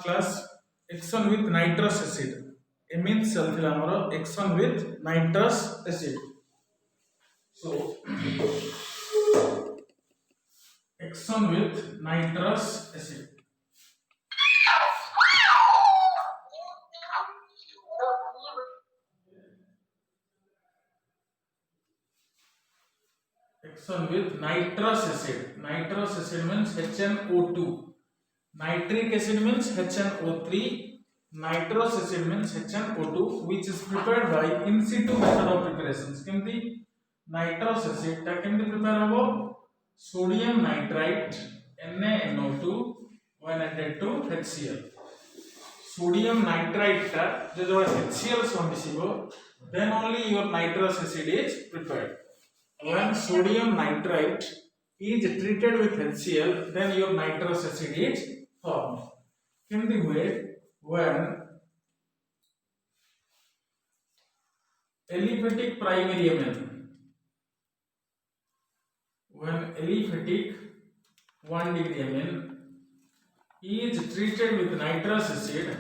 class action with nitrous acid. Amines चलथिला हमरो action with nitrous acid. So action with nitrous acid. Action with nitrous acid. Nitrous acid means HNO2. Nitric acid means HNO3. Nitrous acid means HNO2, which is prepared by in situ method of preparations. Kendi nitrous acid ta kendi prepare hobo? Sodium nitrite NaNO2 when added to HCl. Sodium nitrite ta जो HCl some मिसिबो, then only your nitrous acid is prepared. When sodium nitrite is treated with HCl, then your nitrous acid is formed. In the way, when aliphatic primary amine, when aliphatic 1 degree amine is treated with nitrous acid,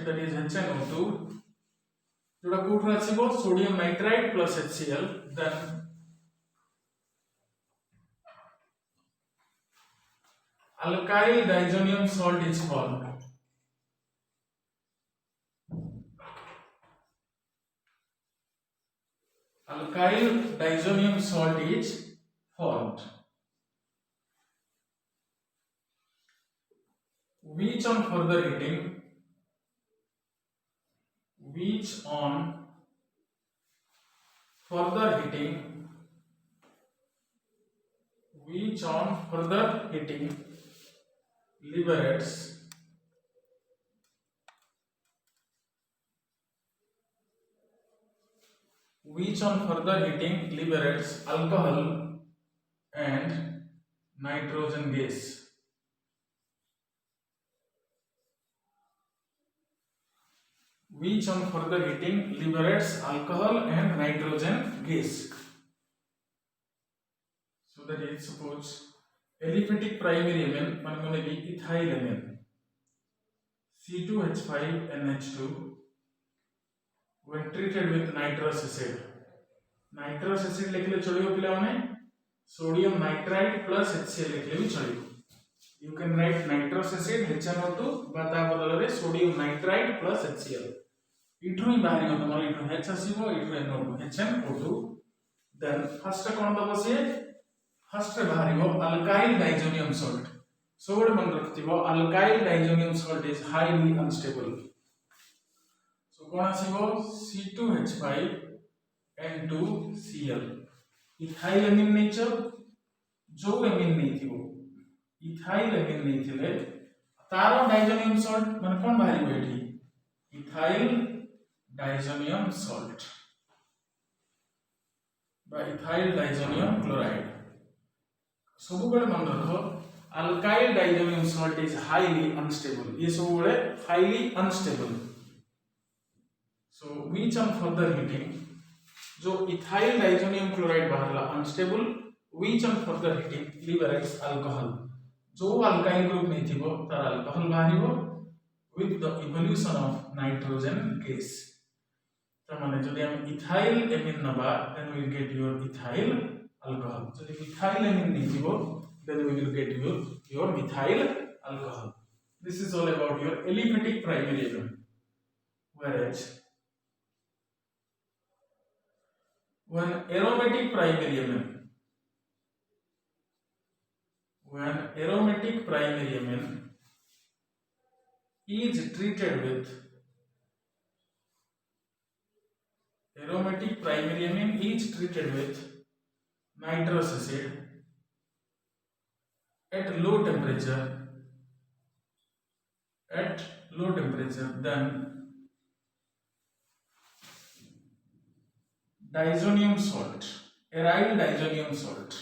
that is HNO2, जोटा कोठर आसीबो sodium nitrite plus HCl, then alkyl diazonium salt is formed. Alkyl diazonium salt is formed, which on further heating liberates alcohol and nitrogen gas. Which on further heating liberates alcohol and nitrogen gas. So that is, suppose aliphatic primary amine managone be ethyl amine C2H5NH2 when treated with nitrous acid. Nitrous acid लिखले चलियो पिला माने sodium nitrite plus HCl लिखले भी चलियो. You can write nitrous acid HNO2 बाता बदल रे sodium nitrite plus HCl. इठु ही बाहरी को तमरो इठु H आसीबो इठु NO2 HNO2. Then first कोन दबो से first रे बाहरी को alkyl diazonium salt. So what मन रखतिबो alkyl diazonium salt is highly unstable. So कोन आसीबो C2H5N2Cl. ethyl amine नेचर जो amine नहीं थिबो ethyl amine नहीं थिले तारो diazonium salt मन कोन बाहरी बैठी ethyl diazonium salt by ethyl diazonium chloride. सब बड़े मन रखो alkyl diazonium salt is highly unstable. ये सब बड़े highly unstable. So which on further heating जो ethyl diazonium chloride बाहरला unstable, which on further heating liberates alcohol. जो alkyl group नहीं थी वो तार alcohol बाहरी वो with the evolution of nitrogen gas. तो माने जो हम ethyl amine नबा, then we will get your ethyl alcohol. So if ethyl amine नहीं थी वो, then we will get your methyl alcohol. This is all about your aliphatic primary amine. Whereas when aromatic primary amine is treated with nitrous acid at low temperature, then diazonium salt, aryl diazonium salt,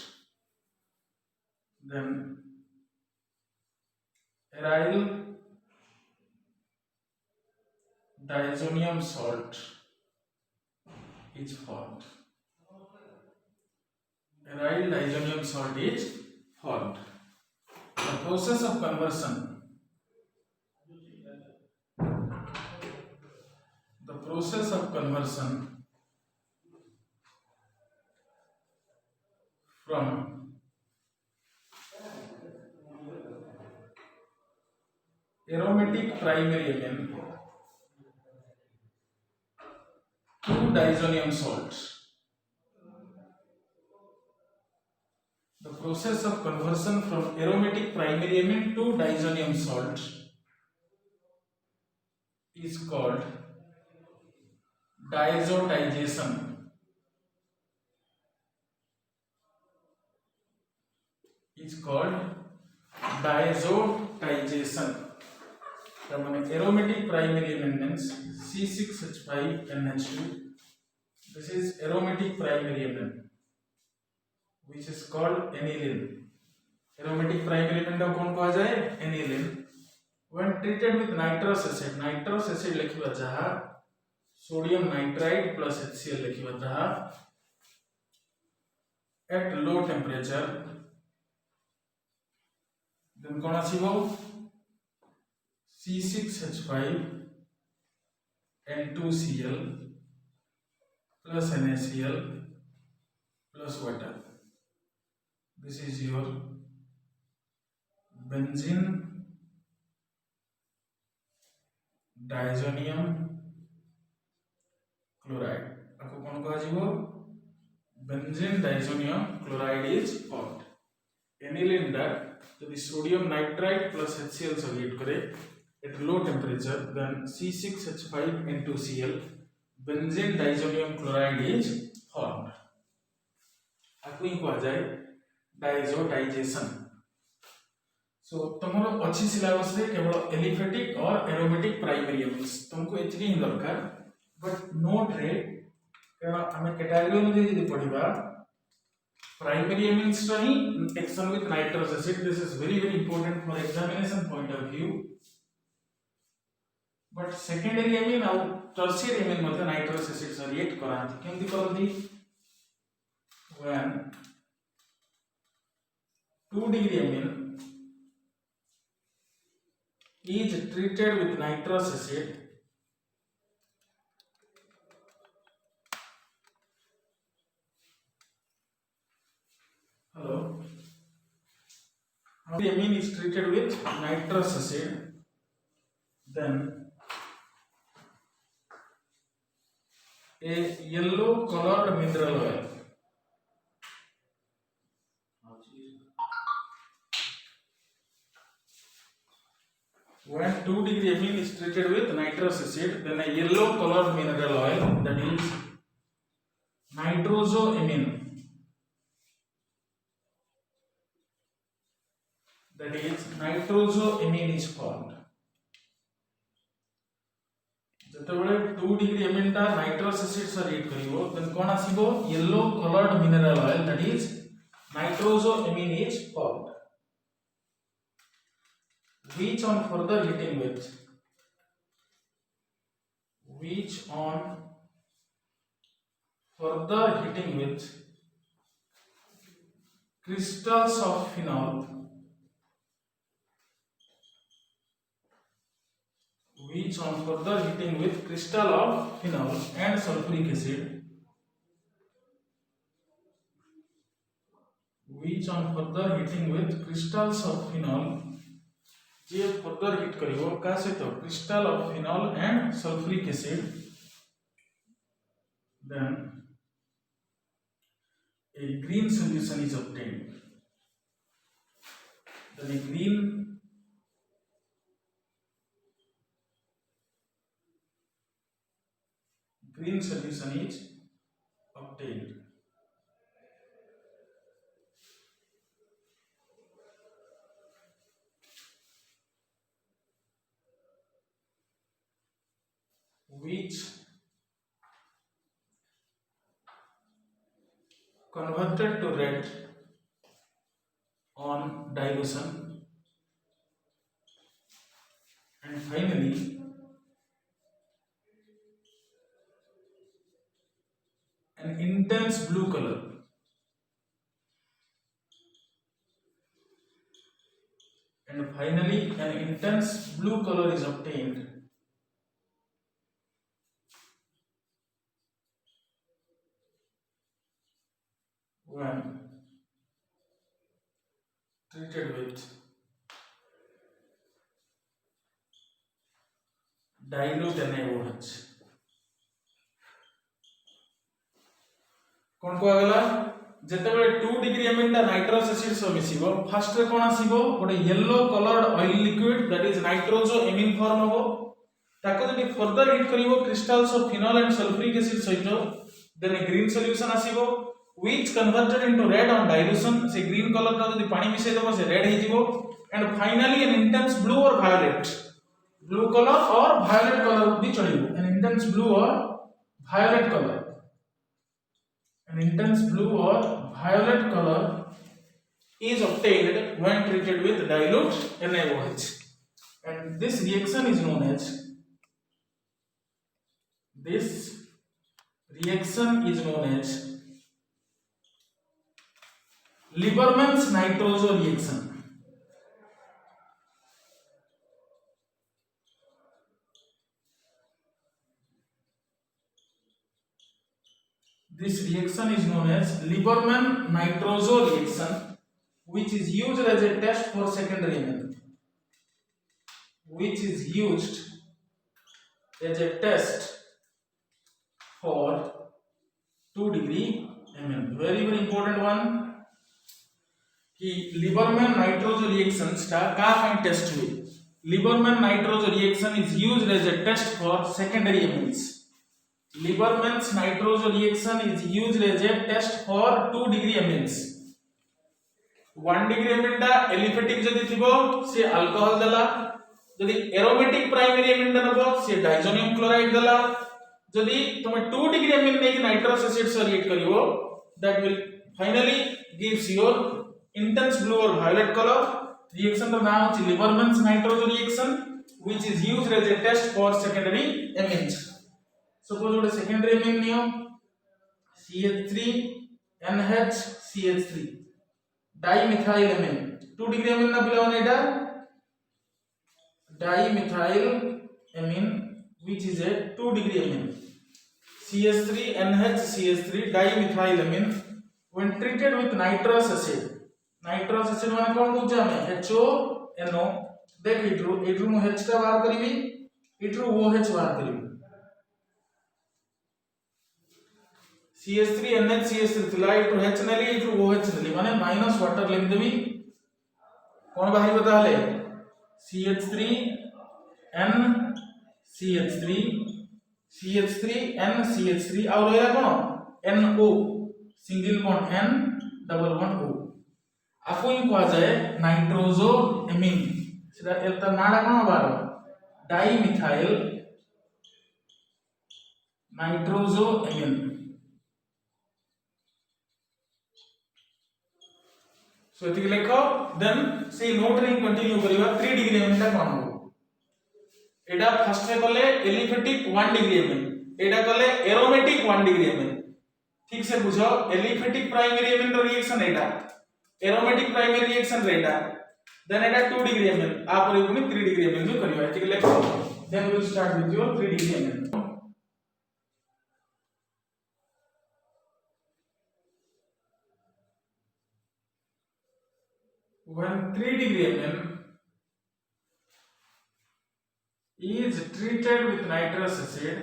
then aryl diazonium salt is formed. aryl diazonium salt is formed. The process of conversion. The process of conversion from aromatic primary amine to diazonium salts. The process of conversion from aromatic primary amine to diazonium salt is called diazotization. Is called diazotization. The aromatic primary amine means C6H5NH2. This is aromatic primary amine, which is called aniline. Aromatic primary amine कौन कहा जाए? Aniline. When treated with nitrous acid लिखिबा जहा sodium nitrite plus HCl लिखिबा जहा at low temperature, then कौन आसीबो? C6H5N2Cl plus NaCl plus water. This is your benzene diazonium chloride. आपको कौन कहा जीवो? Benzene diazonium chloride is formed. Aniline that the sodium nitrite plus HCl से react करे at low temperature, then C6H5N2Cl benzene diazonium chloride is formed. आपको ही कहा जाए diazotization. So तुमरो अच्छी सिलेबस रे केवल एलिफेटिक और एरोमेटिक प्राइमरी एमिन्स तुमको एचडी ही दरकार, बट नोट रे कारण हमें कैटेगरी यदि पढ़िबा प्राइमरी एमिन्स रो ही action with nitrous acid. This is very important for examination point of view. But secondary amine और टर्शियरी एमिन मध्ये नाइट्रस एसिड से रिएक्ट करांती. केमती करंती? when 2 degree amine is treated with nitrous acid, the amine is treated with nitrous acid, then a yellow colored mineral oil when 2 degree amine is treated with nitrous acid, then a yellow colored mineral oil, that is nitrozoamine, is formed. जतबेले 2 degree amine ता nitrous acid से react करिवो, then cone आसीबो? yellow colored mineral oil, that is nitrozoamine is formed. Which on further heating with crystals of phenol, and sulfuric acid, जे further heat करिवो का से तो crystal of phenol and sulfuric acid, then a green solution is obtained. Then a green solution is obtained. Which converted to red on dilution, and finally an intense blue color and finally an intense blue color is obtained when treated with dilute NaOH. कौन को आगला जेतेबेले 2 degree amine ता nitrous acid सो मिसिबो first रे कोन आसीबो गोटे yellow coloured oil liquid that is nitroso amine form होबो ताको जदि फर्दर हीट करिवो crystals of phenol and sulfuric acid सहित देन ए ग्रीन सॉल्यूशन आसीबो which converted into red on dilution से ग्रीन कलर का जदि पानी मिसै देबो से रेड हे जिवो and finally an intense blue और वायलेट ब्लू कलर और वायलेट कलर भी चलिबो एन इंटेंस ब्लू और violet colour an intense blue or violet color is obtained when treated with dilute NaOH, and this reaction is known as Lieberman's nitroso reaction. This reaction is known as Lieberman nitroso reaction, which is used as a test for secondary amine. Which is used as a test for 2 degree amine. Very important one. कि Lieberman nitroso reaction sta का kind test हुई. Lieberman nitroso reaction is used as a test for secondary amines. Lieberman's nitroso reaction is used as a test for 2 degree amines. 1 degree amine टा aliphatic जदि थिबो से alcohol देला जदि aromatic primary amine टा नबो से diazonium chloride देला जदि तुमे 2 degree amine ने नाइट्रस एसिड से react करिवो that will finally gives your intense blue or violet color. Reaction रा नाम अछि Lieberman's nitroso reaction, which is used as a test for secondary amines. Suppose what a secondary amine neo CH3NH dimethyl amine 2 degree amine ना बिलावन एटा dimethyl amine which is a 2 degree amine CH3NH dimethyl amine when treated with nitrous acid माने कोन बुझा हमें HONO देख इट्रू मु H का बाहर करिवि इट्रू OH बाहर करिवि CH3NH थिला इट्रू H नेली इट्रू OH नेली माने माइनस वाटर लिख देबी कोन बाहर बताले CH3NCH3 और रहला कोन NO single bond N double bond O आपको इन को जाए नाइट्रोजो एमिन सेटा एता नाडा कोन बारो डाइमिथाइल नाइट्रोजो एमिन सो एति लेखो देन से नोट रे कंटिन्यू करिवा 3 डिग्री एमिन ता कोन हो एडा फर्स्ट रे कले एलिफेटिक 1 डिग्री एमिन एडा कले एरोमेटिक 1 डिग्री एमिन ठीक से बुझो एलिफेटिक प्राइमरी एमिन रो रिएक्शन एडा एरोमेटिक प्राइमरी रिएक्शन रेडा देन एडा 2 डिग्री एमिन आ पर पुनी 3 डिग्री एमिन भी करिवा एति लेखो then we will start with your 3 degree amine when 3 degree amine is treated with nitrous acid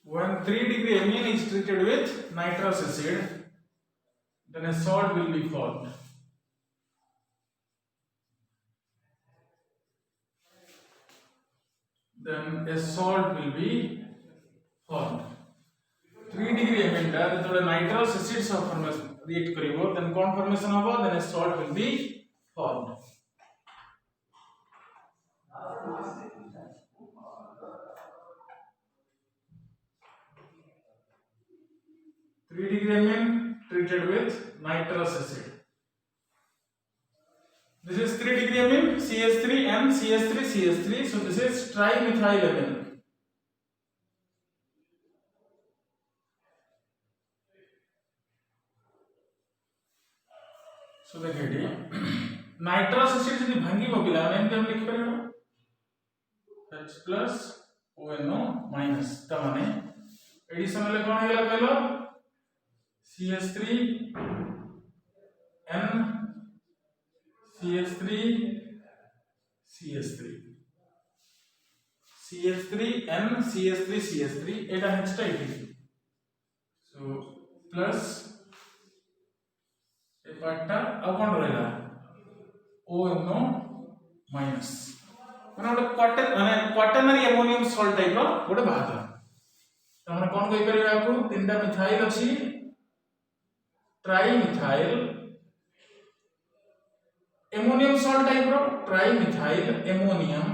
when 3 degree amine is treated with nitrous acid then a salt will be formed formed 3 degree amine टा जतोले nitrous acid से formation react करिवो then कोन formation होबो then a salt will be formed 3 degree amine treated with nitrous acid this is 3 degree amine CH3 and CH3 so this is trimethyl amine सो देखिए nitrous acid जदि भांगिबो पिला एमती हम लिख परिबो H plus ONO minus ता माने addition ले कोन हेला कहलो CH3 N CH3 CH3 CH3 N CH3 CH3 एटा H टा इटी सो प्लस ए पार्टटा अब कोन रहला ONO माइनस माने क्वाटरनरी अमोनियम सॉल्ट टाइप रो गोटे बात त हम कोन कहि परिबा को तीनटा मिथाइल अछि trimethyl ammonium salt type रो ट्राई मिथाइल अमोनियम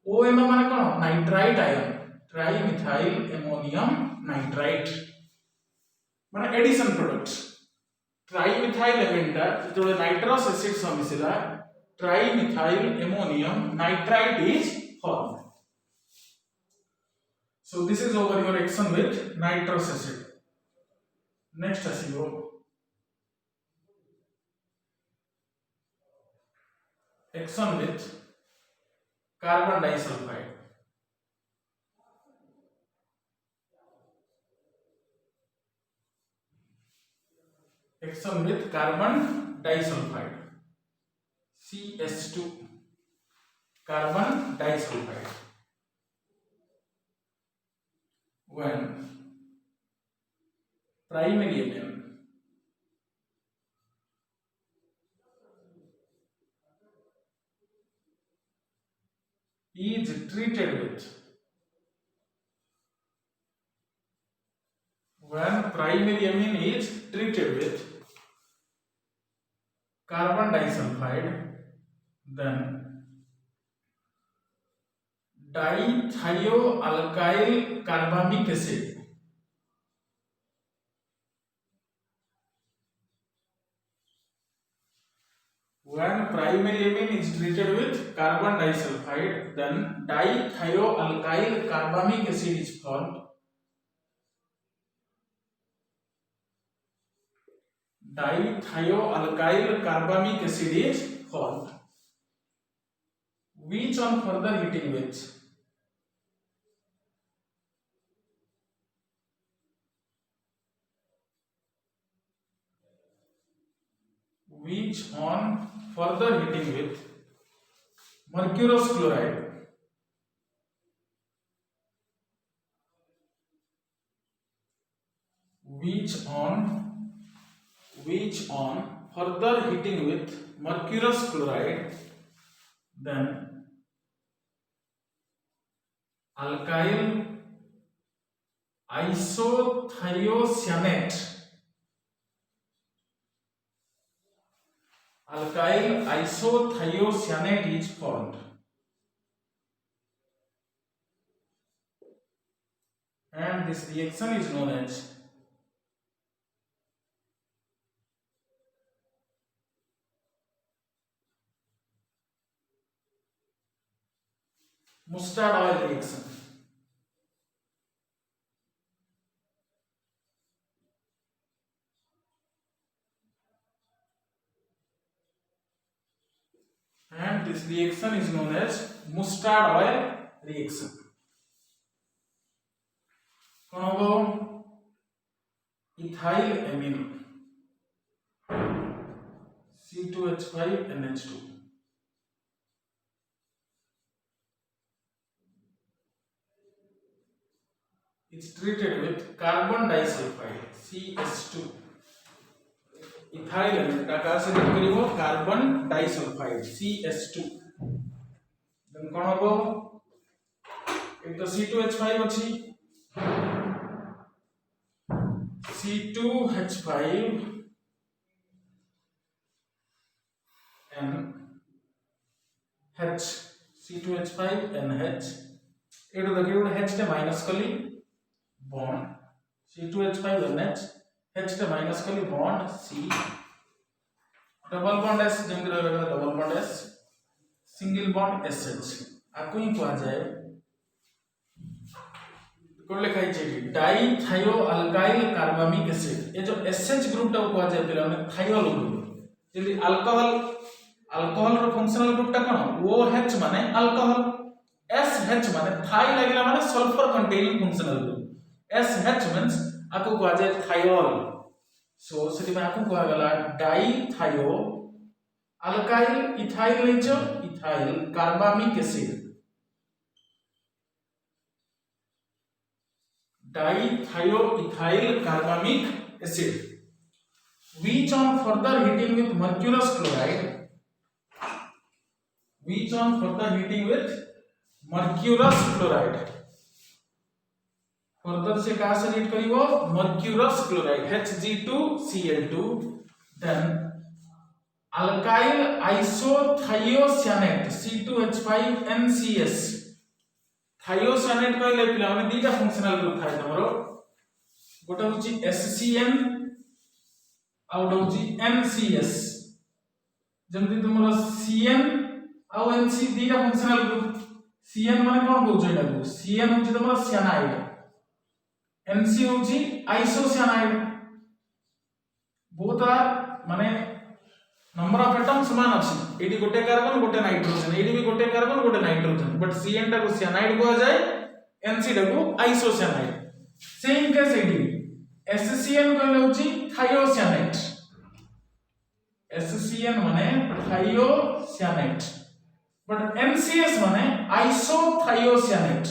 ONO माने कोन nitrite ion trimethyl ammonium nitrite माने एडिशन प्रोडक्ट ट्राई मिथाइल एमिनटा जो नाइट्रस एसिड से मिसिला trimethyl ammonium nitrite is formed. So this is over your reaction with nitrous acid. Next asibo reaction with carbon disulfide. Reaction with carbon disulfide. CH2 carbon disulfide when primary amine is treated with carbon disulfide then dithioalkyl carbamic acid when primary amine is treated with carbon disulfide then dithioalkyl carbamic acid is formed. Dithioalkyl carbamic acid is formed which on further heating with mercurous chloride which on further heating with mercurous chloride then alkyl isothiocyanate is formed and this reaction is known as mustard oil reaction. And this reaction is known as mustard oil reaction. Ethyl amine C2H5NH2 is treated with carbon disulfide CH2 ethyl amine का से करिवो carbon disulfide CH2 then कोन हो एक तो C2H5 अछि C2H5 NH C2H5NH एटो देखियो H टे minus कली bond C2H5NH H टे माइनस कली bond C double bond S जेंगे रहला double bond S single bond SH आको ही कहा जाए कोन लिखा है डाइथायो अल्काइल कार्बामिक एसिड। ये जो एसएच ग्रुप टा को जाय पिला ने थायोल ग्रुप जदी अल्कोहल रो फंक्शनल ग्रुप टा कोन OH माने अल्कोहल, SH माने थाई लागला माने sulphur containing functional group, SH means आको को जाय थायोल। सो सेति में आको को गला डाइथायो अल्काइल इथाइल लेचो ethyl carbamic acid, dithioethyl carbamic acid which on further heating with mercurous chloride, which on further heating with mercurous chloride, further से कहां से हीट करिवो mercurous chloride Hg2Cl2 then alkyl isothiocyanate C2H5NCS। Thiocyanate कहले पिला माने दीटा functional group थाय तमरो गोटा होची SCN आउट होची NCS। जमती तुमरो CN आउ NC दीटा फंक्शनल ग्रुप, CN माने कोन कहू छैटा को CN होची तमरो सियानाइड, NC होची आइसोसियानाइड। बोथ आर माने नंबर ऑफ एटम समान अछि, एडी गोटे कार्बन गोटे नाइट्रोजन, एडी भी गोटे कार्बन गोटे नाइट्रोजन, बट CN टा को सियानाइड को जाय, NC टा को आइसोसियानाइड। सेम केस एडी SCN कहले होची थायोसियानेट, SCN माने थायोसियानेट बट NCS माने आइसोथायोसियानेट।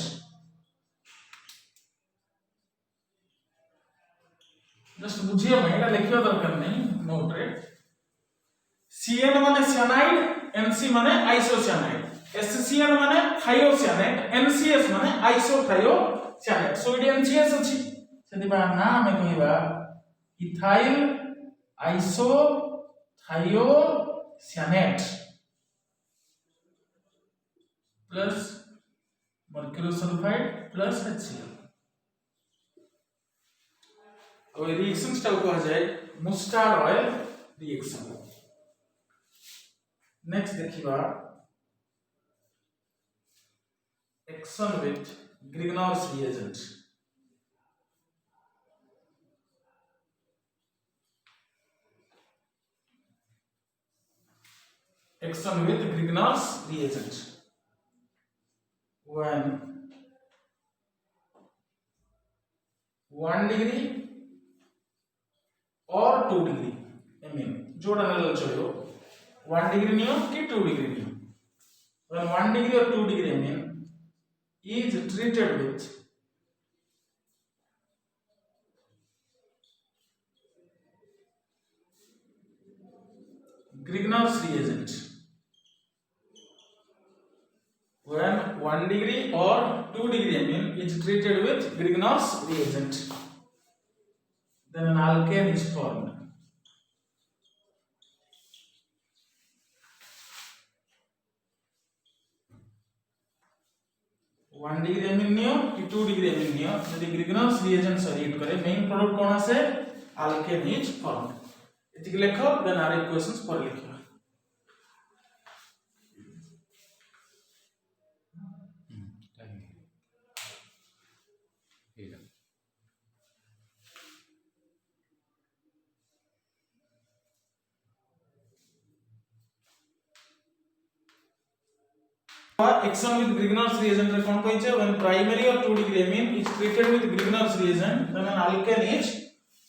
जस्ट बुझिए भाई एटा लिखियो दरकार नहीं नोट रे। CN माने सियानाइड, NC माने आइसोसियानाइड, SCN माने थायोसियानेट, NCS माने आइसोथायोसियानेट। सो इडी NCS अछि सेति बा नाम कहबा ethyl isothiocyanate plus mercurous sulfide plus HCl। अब रिएक्शन स्टाइल को आ जाए मस्टर्ड ऑयल रिएक्शन। नेक्स्ट देखिबा action with Grignard's reagent. Action with Grignard's reagent when 1 degree और 2 degree एमएम जोड़ा नल चलो 1 degree नियो कि 2 degree neo. when 1 degree or 2 degree MM is treated with Grignard's reagent, when 1 degree or 2 degree amine is treated with Grignard's reagent, then an alkane is formed. 1 degree amine neo कि 2 degree amine neo, यदि Grignard's reagent से heat करे main product कौन से alkane is formed। इतनी लिखो then are equations पर लिखियो। Action with Grignard's reagent रे कोन कहै छै when primary or 2 degree amine is treated with Grignard's reagent then an alkane is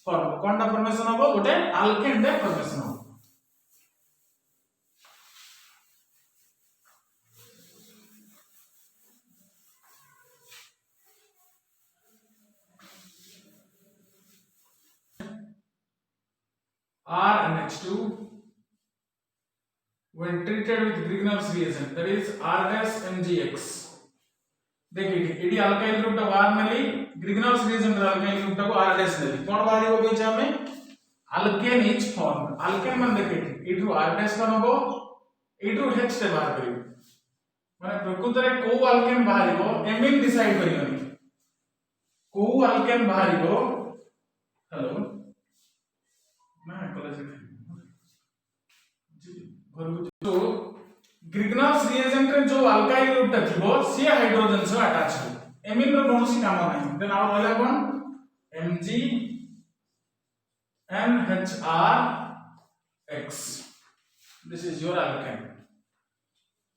formed। कोनटा फॉर्मेशन हो गोटे alkane रे फॉर्मेशन हो। RNH2 when treated with Grignard's reagent that is R-MgX। देखिए AD alkyl group टा R नेली Grignard's reagent रे alkyl group टा को R डैश नेली कोन बाहरी हो गई छै हमें अल्केन इज फॉर्म। अल्केन मान देखिए एठू R डैश कोन हो एठू H से बाहर करियो माने प्रकृत रे को अल्केन बाहरिबो एमिन डिसाइड करियोनी को अल्केन बाहरिबो। हेलो ना कॉलेज तो Grignard's reagent रे जो अल्काइल ग्रुप ता थिबो से हाइड्रोजन से अटैच हो एमिन रो कोनोसी काम नाही देन आउ रहला कोन MgNHrX this is your alkane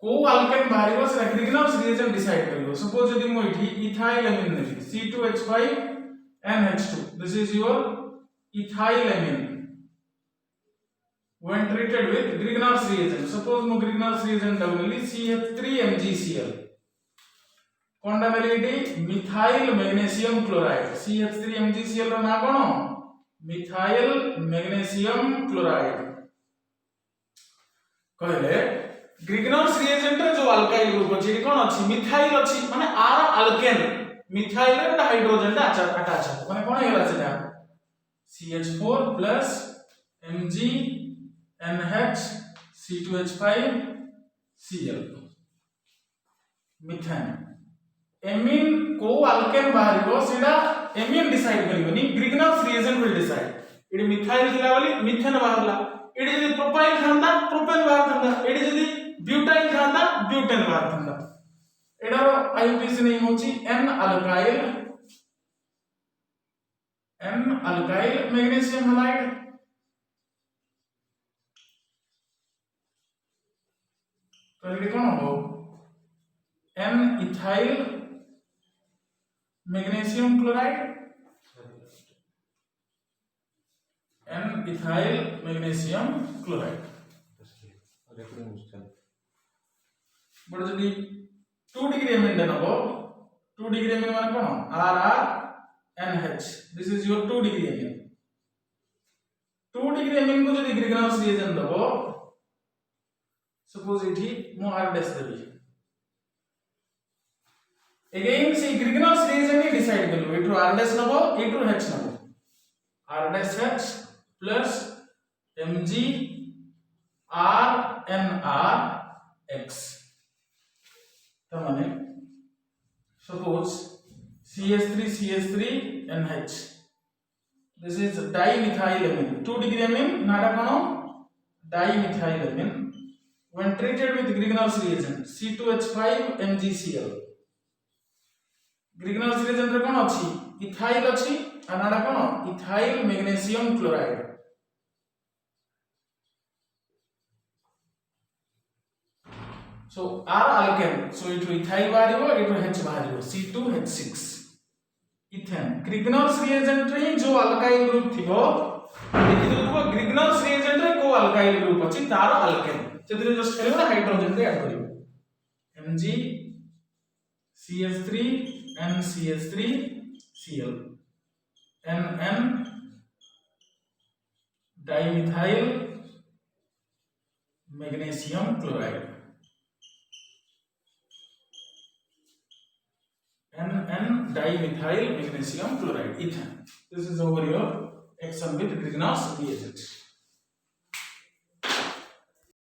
को अल्केन बाहरिबो से ग्रीनहाउस रिएजेंट डिसाइड करिवो सपोज यदि मो इठी इथाइल एमिन नेली C2H5NH2 this is your ethyl amine when treated with Grignard's reagent suppose mo Grignard's reagent neली CH3MgCl कोनडा नेली मिथाइल मैग्नीशियम क्लोराइड CH3MgCl रो ना कोन मिथाइल मैग्नीशियम क्लोराइड कहले ग्रिग्नार्स रिएजेंट रे जो अल्काइल ग्रुप अछि कोन अछि मिथाइल अछि माने आर अल्केन मिथाइल रे गोटे हाइड्रोजन रे अटैच माने कोन हेला सेटा CH4 MgNH C2H5Cl methane amine को अल्केन बाहरिबो सेटा एमिन डिसाइड करिवनी ग्रिग्नार्स रिएजेंट विल डिसाइड इडी मिथाइल थिला वाली मिथेन बाहरला इडी जदी प्रोपाइल थांदा प्रोपेन बाहर थांदा इडी जदी ब्यूटाइल थांदा ब्यूटेन बाहर थांदा एडारो आईयूपीएसी नेम होची N अल्काइल मैग्नीशियम हैलाइड तो ये कौन हो N ethyl magnesium chloride N ethyl magnesium chloride बड़ जदी 2 डिग्री एमिन देनबो 2 डिग्री एमिन माने कोन RrNH this is your 2 degree amine 2 degree amine को जदी ग्रिग्नार्स रिएजेंट दबो सपोज इठी मो R डैश देबी अगेन से ग्रिग्नार्स रिएजेंट ही डिसाइड करलो इटू R डैश नबो इटू H नबो R dash H plus MgRNRX तो माने suppose CH3NH this is dimethyl amine 2 degree amine नाडा कोन dimethyl amine when treated with Grignard's reagent C2H5MgCl Grignard's reagent रे कोन अछि इथाइल अछि आ नाडा कोन ethyl magnesium chloride so R alkane so it ethyl बाहरिबो it H बाहरिबो C2H6 इथेन ग्रिग्नार्स रिएजेंट रे जो अल्काइल ग्रुप थिबो देखि देबो ग्रिग्नार्स रिएजेंट रे को अल्काइल ग्रुप अछि तार अल्केन जति जस्ट खेलबो हाइड्रोजन रे ऐड करिवो Mg CH3 NCH3Cl NN dimethyl magnesium chloride NN dimethyl magnesium chloride ethan. This is over your action with Grignard's reagent.